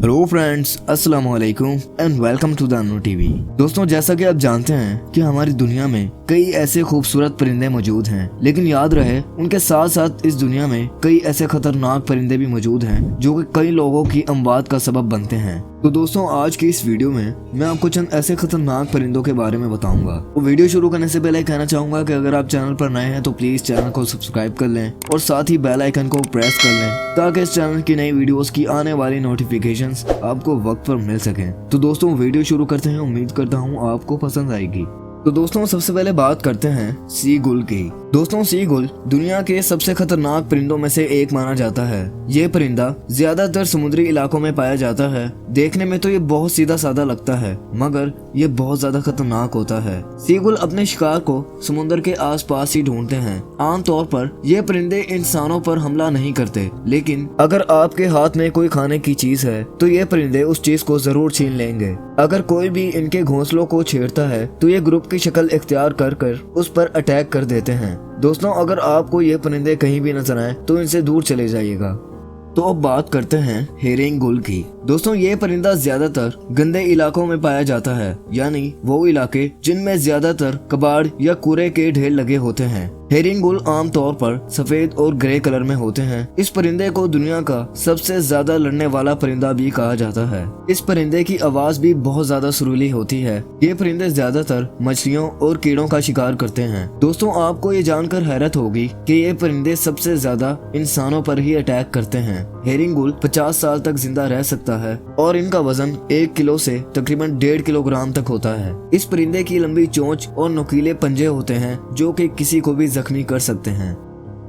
Hello friends, अस्सलाम वालेकुम and welcome to the Annu TV. दोस्तों, जैसा कि आप जानते हैं कि हमारी दुनिया में कई ऐसे खूबसूरत परिंदे मौजूद हैं, लेकिन याद रहे उनके साथ साथ इस दुनिया में कई ऐसे खतरनाक परिंदे भी मौजूद हैं जो कि कई लोगों की अमवात का सबब बनते हैं। तो दोस्तों, आज की इस वीडियो में मैं आपको चंद ऐसे खतरनाक परिंदों के बारे में बताऊंगा। तो वीडियो शुरू करने से पहले कहना चाहूंगा कि अगर आप चैनल पर नए हैं तो प्लीज चैनल को सब्सक्राइब कर लें और साथ ही बेल आइकन को प्रेस कर लें ताकि इस चैनल की नई वीडियोस की आने वाली नोटिफिकेशंस आपको वक्त पर मिल सकें। तो दोस्तों, वीडियो शुरू करते हैं। उम्मीद करता हूँ आपको पसंद आएगी। तो दोस्तों, सबसे पहले बात करते हैं सी गुल की। दोस्तों, सी गुल दुनिया के सबसे खतरनाक परिंदों में से एक माना जाता है। ये परिंदा ज्यादातर समुद्री इलाकों में पाया जाता है। देखने में तो ये बहुत सीधा साधा लगता है, मगर ये बहुत ज्यादा खतरनाक होता है। सी गुल अपने शिकार को समुद्र के आसपास ही ढूंढते हैं। आमतौर पर ये परिंदे इंसानों पर हमला नहीं करते, लेकिन अगर आपके हाथ में कोई खाने की चीज है तो ये परिंदे उस चीज को जरूर छीन लेंगे। अगर कोई भी इनके घोंसलों को छेड़ता है तो ये ग्रुप की शक्ल इख्तियार कर उस पर अटैक कर देते हैं। दोस्तों, अगर आपको ये परिंदे कहीं भी नजर आए तो इनसे दूर चले जाइएगा। तो अब बात करते हैं हेरिंग गुल की। दोस्तों, ये परिंदा ज्यादातर गंदे इलाकों में पाया जाता है, यानी वो इलाके जिनमें ज्यादातर कबाड़ या कूड़े के ढेर लगे होते हैं। हेरिंग गुल आमतौर पर सफेद और ग्रे कलर में होते हैं। इस परिंदे को दुनिया का सबसे ज्यादा लड़ने वाला परिंदा भी कहा जाता है। इस परिंदे की आवाज भी बहुत ज्यादा सुरीली होती है। ये परिंदे ज्यादातर मछलियों और कीड़ों का शिकार करते हैं। दोस्तों, आपको ये जानकर हैरत होगी कि ये परिंदे सबसे ज्यादा इंसानों पर ही अटैक करते हैं। हेरिंग गुल 50 साल तक जिंदा रह सकता है और इनका वजन 1 किलो से तकरीबन 1.5 किलोग्राम तक होता है। इस परिंदे की लंबी चोंच और नुकीले पंजे होते हैं जो कि किसी को भी जख्मी कर सकते हैं।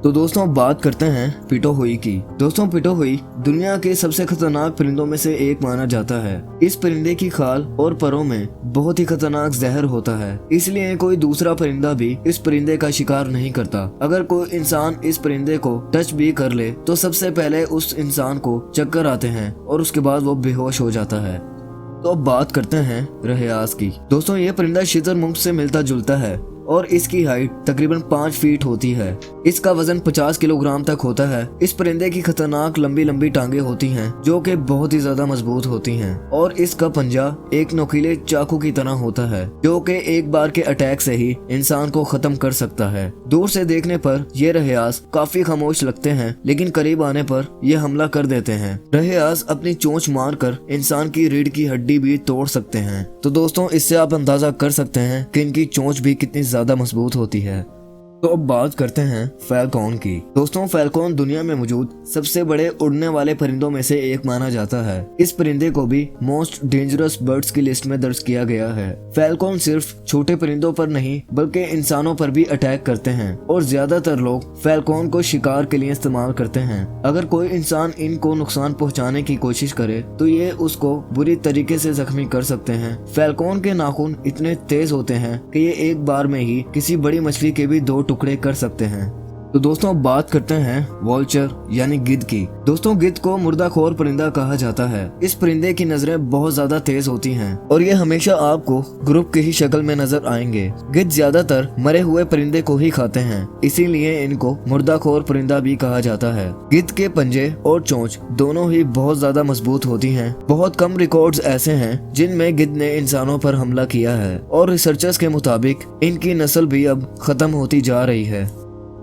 तो दोस्तों, बात करते हैं पिटोहुई की। दोस्तों, पिटोहुई दुनिया के सबसे खतरनाक परिंदों में से एक माना जाता है। इस परिंदे की खाल और परों में बहुत ही खतरनाक जहर होता है, इसलिए कोई दूसरा परिंदा भी इस परिंदे का शिकार नहीं करता। अगर कोई इंसान इस परिंदे को टच भी कर ले तो सबसे पहले उस इंसान को चक्कर आते हैं और उसके बाद वो बेहोश हो जाता है। तो अब बात करते हैं रहयास की। दोस्तों, ये परिंदा शुतुरमुर्ग से मिलता जुलता है और इसकी हाइट तकरीबन 5 फीट होती है। इसका वजन 50 किलोग्राम तक होता है। इस परिंदे की खतरनाक लंबी लंबी टांगे होती हैं जो कि बहुत ही ज्यादा मजबूत होती हैं और इसका पंजा एक नुकीले चाकू की तरह होता है जो कि एक बार के अटैक से ही इंसान को खत्म कर सकता है। दूर से देखने पर ये रहयास काफी खामोश लगते हैं, लेकिन करीब आने पर ये हमला कर देते हैं। रहयास अपनी चोंच मारकर इंसान की रीढ़ की हड्डी भी तोड़ सकते हैं। तो दोस्तों, इससे आप अंदाजा कर सकते हैं कि इनकी चोंच भी कितनी ज्यादा मजबूत होती है। तो अब बात करते हैं फैल्कॉन की। दोस्तों, फैल्कॉन दुनिया में मौजूद सबसे बड़े उड़ने वाले परिंदों में से एक माना जाता है। इस परिंदे को भी मोस्ट डेंजरस बर्ड्स की लिस्ट में दर्ज किया गया है। फैल्कॉन सिर्फ छोटे परिंदों पर नहीं बल्कि इंसानों पर भी अटैक करते हैं और ज्यादातर लोग फैल्कॉन को शिकार के लिए इस्तेमाल करते हैं। अगर कोई इंसान इनको नुकसान पहुँचाने की कोशिश करे तो ये उसको बुरी तरीके से जख्मी कर सकते हैं। फैल्कॉन के नाखून इतने तेज होते हैं कि ये एक बार में ही किसी बड़ी मछली के भी 2 टुकड़े कर सकते हैं। तो दोस्तों, अब बात करते हैं वॉल्चर यानी गिद्ध की। दोस्तों, गिद्ध को मुर्दाखोर परिंदा कहा जाता है। इस परिंदे की नजरें बहुत ज्यादा तेज होती हैं और ये हमेशा आपको ग्रुप की ही शक्ल में नजर आएंगे। गिद्ध ज्यादातर मरे हुए परिंदे को ही खाते हैं, इसीलिए इनको मुर्दाखोर परिंदा भी कहा जाता है। गिद्ध के पंजे और चोंच दोनों ही बहुत ज्यादा मजबूत होती हैं। बहुत कम रिकॉर्ड्स ऐसे हैं जिनमें गिद्ध ने इंसानों पर हमला किया है और रिसर्चर्स के मुताबिक इनकी नस्ल भी अब खत्म होती जा रही है।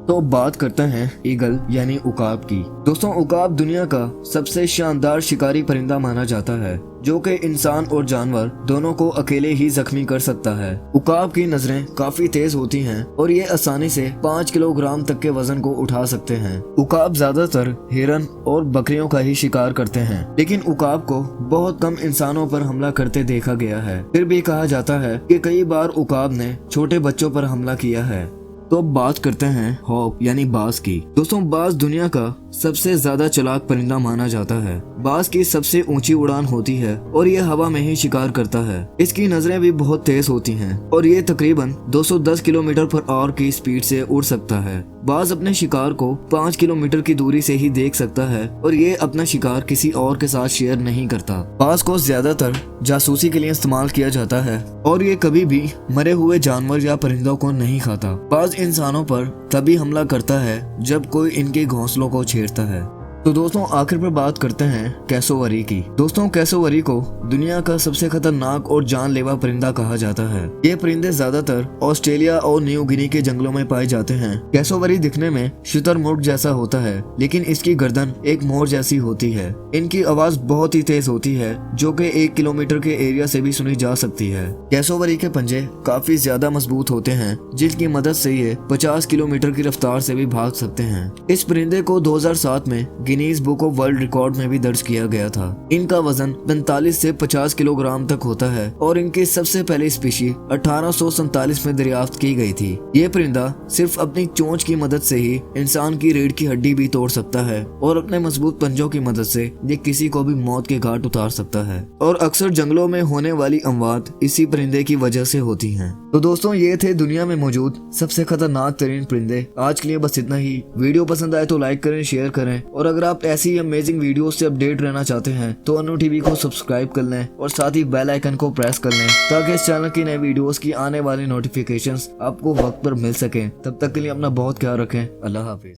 तो बात करते हैं ईगल यानी उकाब की। दोस्तों, उकाब दुनिया का सबसे शानदार शिकारी परिंदा माना जाता है जो कि इंसान और जानवर दोनों को अकेले ही जख्मी कर सकता है। उकाब की नजरें काफी तेज होती हैं और ये आसानी से 5 किलोग्राम तक के वजन को उठा सकते हैं। उकाब ज्यादातर हिरन और बकरियों का ही शिकार करते हैं, लेकिन उकाब को बहुत कम इंसानों पर हमला करते देखा गया है। फिर भी कहा जाता है कि कई बार उकाब ने छोटे बच्चों पर हमला किया है। तो अब बात करते हैं हॉक यानी बाज की। दोस्तों, बाज दुनिया का सबसे ज्यादा चालाक परिंदा माना जाता है। बाज की सबसे ऊंची उड़ान होती है और ये हवा में ही शिकार करता है। इसकी नजरें भी बहुत तेज होती हैं और ये तकरीबन 210 किलोमीटर पर आवर की स्पीड से उड़ सकता है। बाज अपने शिकार को 5 किलोमीटर की दूरी से ही देख सकता है और ये अपना शिकार किसी और के साथ शेयर नहीं करता। बाज को ज्यादातर जासूसी के लिए इस्तेमाल किया जाता है और ये कभी भी मरे हुए जानवर या परिंदों को नहीं खाता। बाज इंसानों पर तभी हमला करता है जब कोई इनके घोंसलों को छेड़ता है। तो दोस्तों आखिर पर बात करते हैं कैसोवरी की। दोस्तों कैसोवरी को दुनिया का सबसे खतरनाक और जानलेवा परिंदा कहा जाता है। ये परिंदे ज्यादातर ऑस्ट्रेलिया और न्यू गिनी के जंगलों में पाए जाते हैं। कैसोवरी दिखने में शुतुरमुर्ग जैसा होता है, लेकिन इसकी गर्दन एक मोर जैसी होती है। इनकी आवाज बहुत ही तेज होती है, जो कि 1 किलोमीटर के एरिया से भी सुनी जा सकती है। कैसोवरी के पंजे काफी ज्यादा मजबूत होते हैं, जिनकी मदद से ये 50 किलोमीटर की रफ्तार से भी भाग सकते हैं। इस परिंदे को 2007 में Guinness book of world record में भी दर्ज किया गया था। इनका वजन 45 से 50 किलोग्राम तक होता है और इनकी सबसे पहली स्पीशी 1847 में दरियाफ्त की गई थी। ये परिंदा सिर्फ अपनी चोंच की मदद से ही इंसान की रीढ़ की हड्डी भी तोड़ सकता है और अपने मजबूत पंजों की मदद से ये किसी को भी मौत के घाट उतार सकता है। और अक्सर जंगलों में होने वाली अमवात इसी परिंदे की वजह से होती हैं। तो दोस्तों ये थे दुनिया में मौजूद सबसे खतरनाक तरीन परिंदे। आज के लिए बस इतना ही। वीडियो पसंद आए तो लाइक करें, शेयर करें, और अगर आप ऐसी अमेजिंग वीडियोस से अपडेट रहना चाहते हैं तो अनु टीवी को सब्सक्राइब कर लें और साथ ही बेल आइकन को प्रेस कर लें, ताकि इस चैनल की नए वीडियोस की आने वाली नोटिफिकेशंस आपको वक्त पर मिल सकें। तब तक के लिए अपना बहुत ख्याल रखें। अल्लाह हाफिज।